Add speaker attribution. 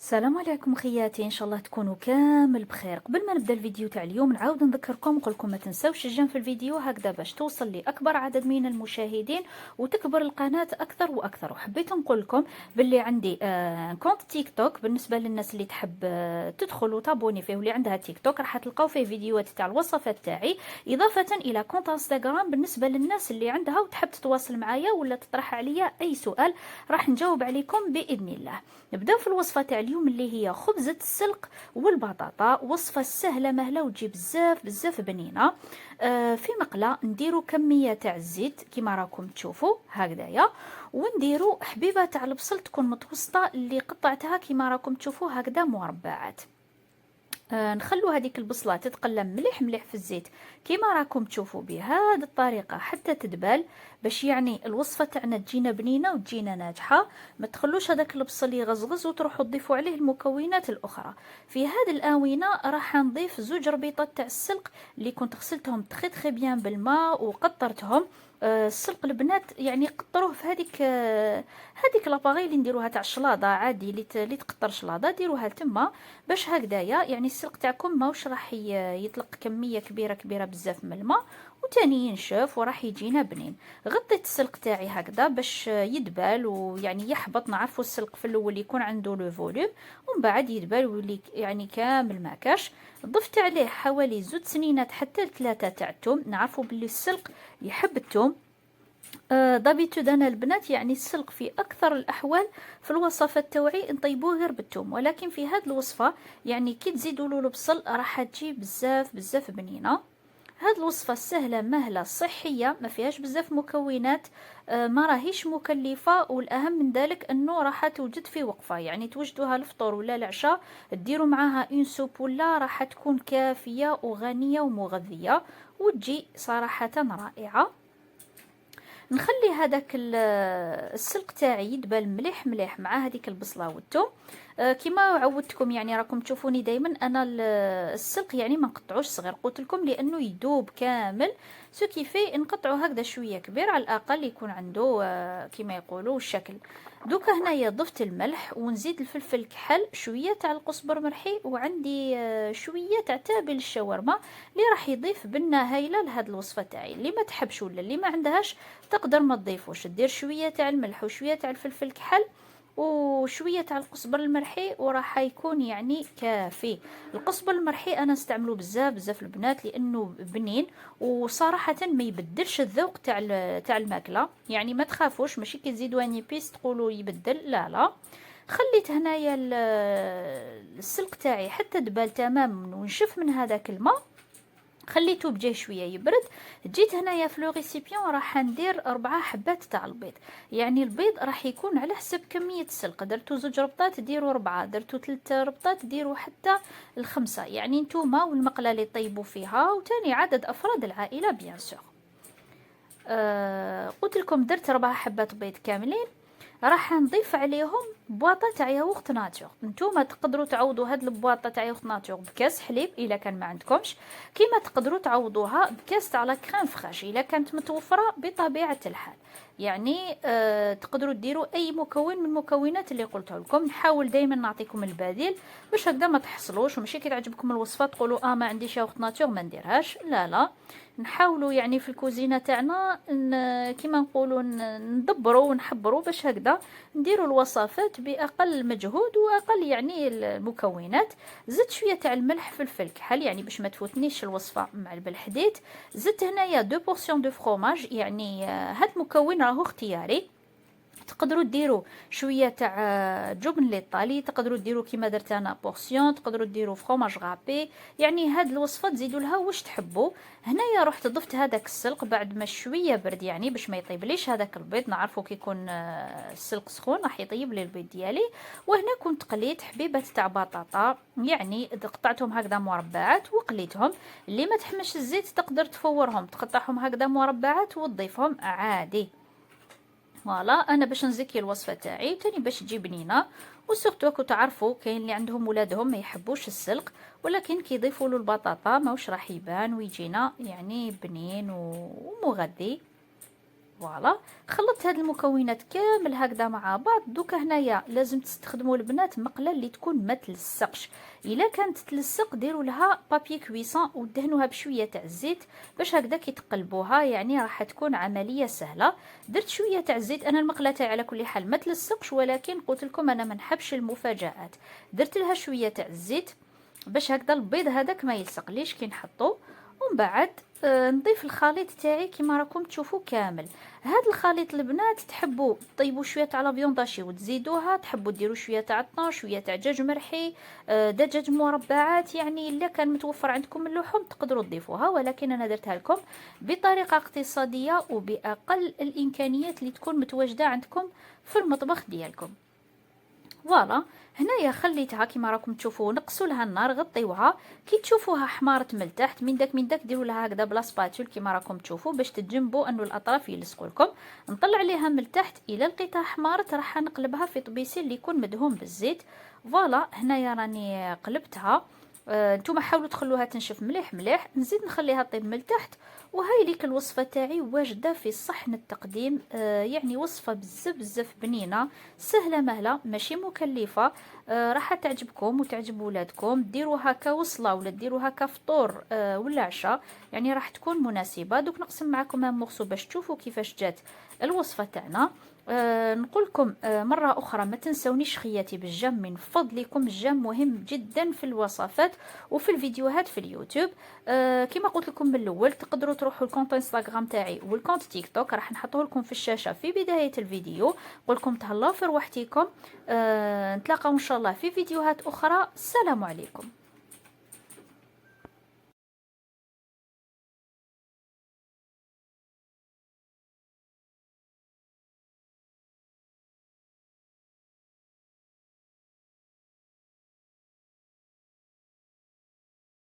Speaker 1: السلام عليكم خياتي، ان شاء الله تكونوا كامل بخير. قبل ما نبدا الفيديو تاع اليوم نعاود نذكركم ونقول لكم ما تنساوش الجيم في الفيديو هكذا باش توصل لاكبر عدد من المشاهدين وتكبر القناه اكثر واكثر. وحبيت نقول لكم باللي عندي كونت تيك توك بالنسبه للناس اللي تحب تدخل وتابوني فيه واللي عندها تيك توك راح تلقاو فيه فيديوهات تاع الوصفات تاعي، اضافه الى كونت انستغرام بالنسبه للناس اللي عندها وتحب تتواصل معايا ولا تطرح عليا اي سؤال راح نجاوب عليكم باذن الله. نبداو في الوصفه تاع اليوم اللي هي خبزه السلق والبطاطا. وصفه سهله مهله وتجي بزاف بزاف بنينه. في مقله نديرو كميه تاع الزيت كيما راكم تشوفوا هكذايا، ونديرو حبيبه تاع البصل تكون متوسطه اللي قطعتها كيما راكم تشوفوا هكذا مربعات. نخلو هذيك البصله تتقلم مليح مليح في الزيت كيما راكم تشوفوا بهذه الطريقه حتى تدبل، باش يعني الوصفه تاعنا تجينا بنينه وتجينا ناجحه. ما تخلوش هذاك البصل يغزغز وتروحوا تضيفوا عليه المكونات الاخرى. في هذه الاونه راح نضيف زوج ربيطات تاع السلق اللي كنت غسلتهم تخي بيان بالماء وقطرتهم. السلق البنات يعني قطروه في هذيك لاباغي اللي نديروها تاع الشلاضه عادي اللي تقطر شلاضه ديروها تما باش هكذايا يعني السلق تاعكم ماوش راح يطلق كميه كبيره بزاف من الماء وتاني ينشف وراح يجينا بنين. غطيت السلق تاعي هكذا باش يدبل ويعني يحبط. نعرفوا السلق في الاول يكون عنده لو فوليوم ومن بعد يدبل ويولي يعني كامل ما كاش. ضفت عليه حوالي زوج سنينات حتى ثلاثه تاع الثوم. نعرفوا باللي السلق يحب الثوم. ضبيتو انا البنات يعني السلق في اكثر الاحوال في الوصفات توعي نطيبوه غير بالثوم، ولكن في هذه الوصفه يعني كي تزيدوا له البصل راح تجي بزاف بزاف بنينه. هذه الوصفه سهله مهله صحيه ما فيهاش بزاف مكونات. ما راهيش مكلفه، والاهم من ذلك انه راح توجد في وقفه يعني توجدوها الفطور ولا العشاء ديروا معاها اون سوب ولا راح تكون كافيه وغنيه ومغذيه وتجي صراحه رائعه. نخلي هذاك السلق تاعي يدبل مليح مليح مع هذيك البصله والثوم. كما عودتكم يعني راكم تشوفوني دائما انا السلق يعني ما نقطعوش صغير قلت لكم لانه يدوب كامل. سو كيفي نقطعو هكذا شويه كبير على الاقل يكون عنده كما يقولوا الشكل. دوكا هنايا ضفت الملح ونزيد الفلفل كحل شويه تاع القزبر مرحي وعندي شويه تاع تابل الشاورما اللي راح يضيف بنه هايله لهاد الوصفه تاعي. اللي ما تحبش ولا اللي ما عندهاش تقدر ما تضيفوش، دير شويه تاع الملح وشويه تاع الفلفل كحل وشويه تاع القزبر المرحي وراح يكون يعني كافي. القزبر المرحي انا استعمله بزاف بزاف البنات لانه بنين وصراحه ما يبدلش الذوق تاع الماكله. يعني ما تخافوش ماشي كي تزيدوا اني بيس تقولوا يبدل، لا لا. خليت هنايا السلق تاعي حتى دبال تماما ونشف من هذاك الماء. خليته بجاه شويه يبرد. جيت هنايا في لو ريسيبيون راح ندير 4 حبات تاع البيض. يعني البيض راح يكون على حسب كميه السلق. درتو 2 ربطات ديروا 4، درتو 3 ربطات ديروا حتى ال5. يعني نتوما والمقله اللي طيبوا فيها وتاني عدد افراد العائله بيان سور. قلت لكم درت 4 حبات بيض كاملين. راح نضيف عليهم بواطه تاع ياغورت ناتور. نتوما تقدروا تعوضوا هاد البواطه تاع ياغورت ناتور بكاس حليب الا كان ما عندكمش، كيما تقدروا تعوضوها بكاس تاع لا كريم فريش الا كانت متوفره بطبيعه الحال. يعني تقدروا ديروا اي مكون من المكونات اللي قلتها لكم. نحاول دائما نعطيكم البديل باش هكذا ما تحصلوش وماشي كي تعجبكم الوصفه تقولوا ما عنديش ياغورت ناتور ما نديرهاش، لا لا. نحاولوا يعني في الكوزينه تاعنا كيما نقولوا ندبروا ونحبروا باش هكذا نديروا الوصفات باقل مجهود واقل يعني المكونات. زدت شويه تاع الملح في الفلفل يعني باش ما تفوتنيش الوصفه مع بالحديد. زدت هنايا 2 بورسيون دو فروماج يعني هاد مكون راهو اختياري. تقدروا ديروا شويه تاع جبن ليطالي، تقدروا ديروا كيما درت انا بورسيون، تقدروا ديروا فرomاج غابي. يعني هاد الوصفه تزيدوا لها واش تحبوا. هنايا رحت ضفت هذاك السلق بعد ما شويه برد يعني باش ما يطيبليش هذاك البيض. نعرفوا كي يكون السلق سخون راح يطيب لي البيض ديالي. وهنا كنت قليت حبيبات تاع بطاطا يعني قطعتهم هكذا مربعات وقليتهم. اللي ما تحمش الزيت تقدر تفورهم تقطعهم هكذا مربعات وتضيفهم عادي. فوالا انا باش نزكي الوصفه تاعي تاني باش تجي بنينه. وسورتو كنت تعرفوا كاين اللي عندهم ولادهم ما يحبوش السلق ولكن كي يضيفوا له البطاطا ماوش راح يبان ويجينا يعني بنين ومغذي. فوالا خلطت هاد المكونات كامل هكذا مع بعض. دوكا هنايا لازم تستخدموا البنات مقله اللي تكون ما تلصقش. الا كانت تلصق ديروا لها بابي كويسون ودهنوها بشويه تاع الزيت باش هكذا كي تقلبوها يعني راح تكون عمليه سهله. درت شويه تاع الزيت، انا المقله تاعي على كل حال ما تلصقش، ولكن قلت لكم انا ما نحبش المفاجآت. درت لها شويه تاع الزيت باش هكذا البيض هذاك ما يلصقليش كي نحطو. ومن بعد نضيف الخليط تاعي كما راكم تشوفوا كامل. هاد الخليط البنات تحبوا طيبوا شويه تاع لافيونداشي وتزيدوها، تحبوا ديروا شويه تاع الطون، شويه تاع دجاج مرحي، دجاج مربعات، يعني الا كان متوفر عندكم اللحوم تقدروا تضيفوها، ولكن انا درتها لكم بطريقه اقتصاديه وباقل الامكانيات اللي تكون متواجده عندكم في المطبخ ديالكم. فوالا هنايا خليتها كيما راكم تشوفوا، نقصوا لها النار، غطيوها كي تشوفوها حمارت من التحت من داك ديروا لها هكذا بلا سباتول كيما راكم تشوفوا باش تتجنبوا انه الاطراف يلصقوا لكم. نطلع عليها من التحت الى لقيتها حمارت راح نقلبها في طبيسيل اللي يكون مدهون بالزيت. فوالا هنايا راني قلبتها. نتوما حاولوا تخلوها تنشف مليح مليح. نزيد نخليها طيب من التحت. وهاي ليك الوصفه تاعي واجده في صحن التقديم. يعني وصفه بزاف بزاف بنينه سهله مهله ماشي مكلفه. راح تعجبكم وتعجب ولادكم. ديروها كوصله ولا ديروها كفطور ولا عشاء، يعني راح تكون مناسبه. دوك نقسم معكم هاد المغسو باش تشوفوا كيفاش جات الوصفه تاعنا. نقول لكم مرة أخرى ما تنسونيش خياتي بالجم من فضلكم. الجم مهم جدا في الوصفات وفي الفيديوهات في اليوتيوب. كما قلت لكم من الأول تقدروا تروحوا الكونت انستغرام تاعي والكونت تيك توك، راح نحطه لكم في الشاشة في بداية الفيديو. نقول لكم تهلاو في روحتكم. نتلاقاو إن شاء الله في فيديوهات أخرى. السلام عليكم.